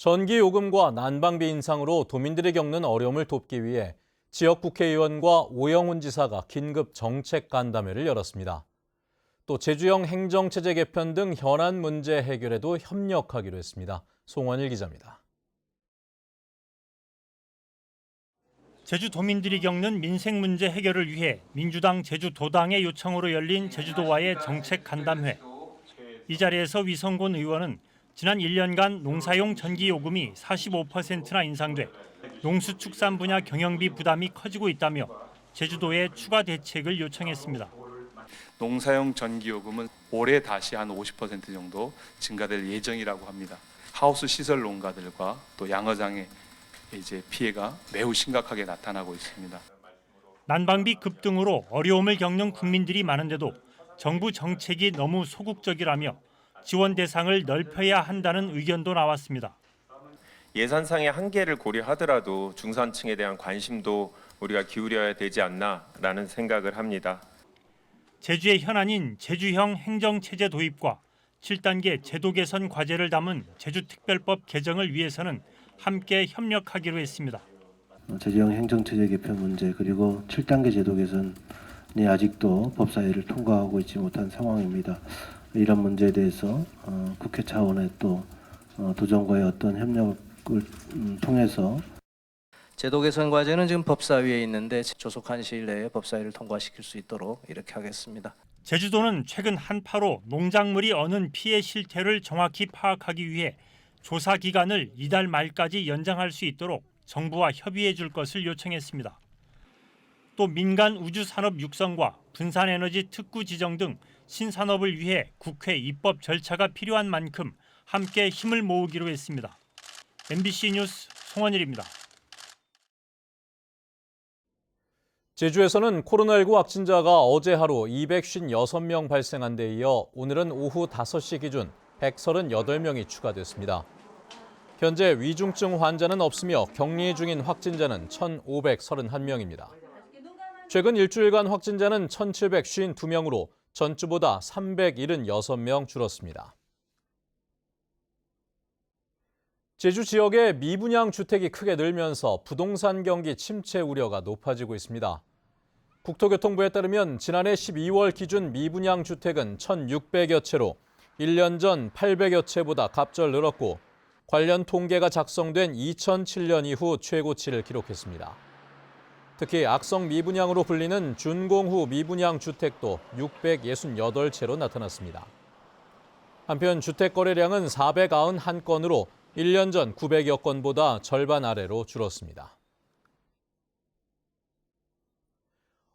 전기요금과 난방비 인상으로 도민들이 겪는 어려움을 돕기 위해 지역 국회의원과 오영훈 지사가 긴급 정책 간담회를 열었습니다. 또 제주형 행정체제 개편 등 현안 문제 해결에도 협력하기로 했습니다. 송원일 기자입니다. 제주도민들이 겪는 민생 문제 해결을 위해 민주당 제주도당의 요청으로 열린 제주도와의 정책 간담회. 이 자리에서 위성곤 의원은 지난 1년간 농사용 전기요금이 45%나 인상돼 농수축산 분야 경영비 부담이 커지고 있다며 제주도에 추가 대책을 요청했습니다. 농사용 전기요금은 올해 다시 한 50% 정도 증가될 예정이라고 합니다. 하우스 시설 농가들과 또 양어장의 피해가 매우 심각하게 나타나고 있습니다. 난방비 급등으로 어려움을 겪는 국민들이 많은데도 정부 정책이 너무 소극적이라며 지원 대상을 넓혀야 한다는 의견도 나왔습니다. 예산상의 한계를 고려하더라도 중산층에 대한 관심도 우리가 기울여야 되지 않나라는 생각을 합니다. 제주의 현안인 제주형 행정체제 도입과 7단계 제도 개선 과제를 담은 제주특별법 개정을 위해서는 함께 협력하기로 했습니다. 제주형 행정체제 개편 문제 그리고 7단계 제도 개선이 아직도 법사위를 통과하고 있지 못한 상황입니다. 이런 문제에 대해서 국회 차원의 또 도정과의 어떤 협력을 통해서 제도 개선 과제는 지금 법사위에 있는데 조속한 시일 내에 법사위를 통과시킬 수 있도록 이렇게 하겠습니다. 제주도는 최근 한파로 농작물이 얻은 피해 실태를 정확히 파악하기 위해 조사 기간을 이달 말까지 연장할 수 있도록 정부와 협의해 줄 것을 요청했습니다. 또 민간 우주산업 육성과 분산에너지 특구 지정 등 신산업을 위해 국회 입법 절차가 필요한 만큼 함께 힘을 모으기로 했습니다. MBC 뉴스 송원일입니다. 제주에서는 코로나19 확진자가 어제 하루 256명 발생한 데 이어 오늘은 오후 5시 기준 138명이 추가됐습니다. 현재 위중증 환자는 없으며 격리 중인 확진자는 1,531명입니다. 최근 일주일간 확진자는 1,752명으로 전주보다 376명 줄었습니다. 제주 지역의 미분양 주택이 크게 늘면서 부동산 경기 침체 우려가 높아지고 있습니다. 국토교통부에 따르면 지난해 12월 기준 미분양 주택은 1,600여 채로 1년 전 800여 채보다 갑절 늘었고 관련 통계가 작성된 2007년 이후 최고치를 기록했습니다. 특히 악성 미분양으로 불리는 준공후 미분양 주택도 668채로 나타났습니다. 한편 주택 거래량은 491건으로 1년 전 900여 건보다 절반 아래로 줄었습니다.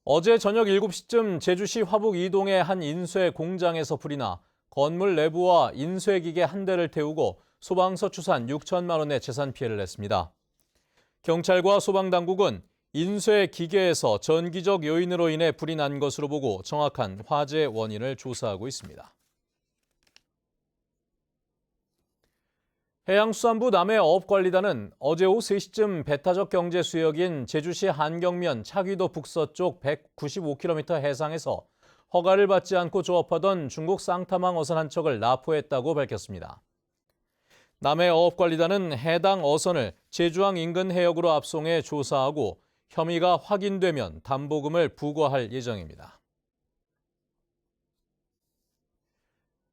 어제 저녁 7시쯤 제주시 화북 이동의 한 인쇄 공장에서 불이 나 건물 내부와 인쇄기계 한 대를 태우고 소방서 추산 6천만 원의 재산 피해를 냈습니다. 경찰과 소방당국은 인쇄 기계에서 전기적 요인으로 인해 불이 난 것으로 보고 정확한 화재 원인을 조사하고 있습니다. 해양수산부 남해어업관리단은 어제 오후 3시쯤 배타적 경제 수역인 제주시 한경면 차귀도 북서쪽 195km 해상에서 허가를 받지 않고 조업하던 중국 쌍타망 어선 한 척을 납포했다고 밝혔습니다. 남해어업관리단은 해당 어선을 제주항 인근 해역으로 압송해 조사하고 혐의가 확인되면 담보금을 부과할 예정입니다.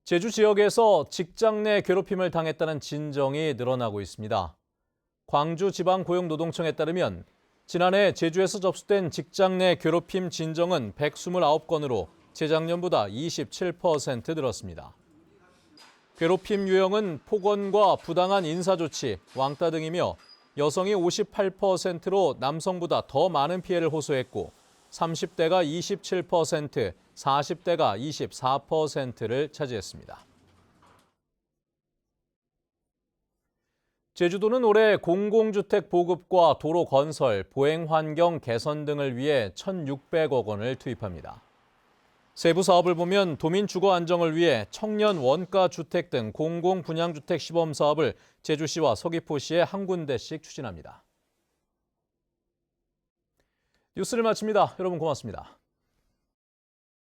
제주 지역에서 직장 내 괴롭힘을 당했다는 진정이 늘어나고 있습니다. 광주지방고용노동청에 따르면 지난해 제주에서 접수된 직장 내 괴롭힘 진정은 129건으로 재작년보다 27% 늘었습니다. 괴롭힘 유형은 폭언과 부당한 인사조치, 왕따 등이며 여성이 58%로 남성보다 더 많은 피해를 호소했고 30대가 27%, 40대가 24%를 차지했습니다. 제주도는 올해 공공주택 보급과 도로 건설, 보행 환경 개선 등을 위해 1,600억 원을 투입합니다. 세부 사업을 보면 도민 주거 안정을 위해 청년 원가 주택 등 공공 분양주택 시범 사업을 제주시와 서귀포시에 한 군데씩 추진합니다. 뉴스를 마칩니다. 여러분 고맙습니다.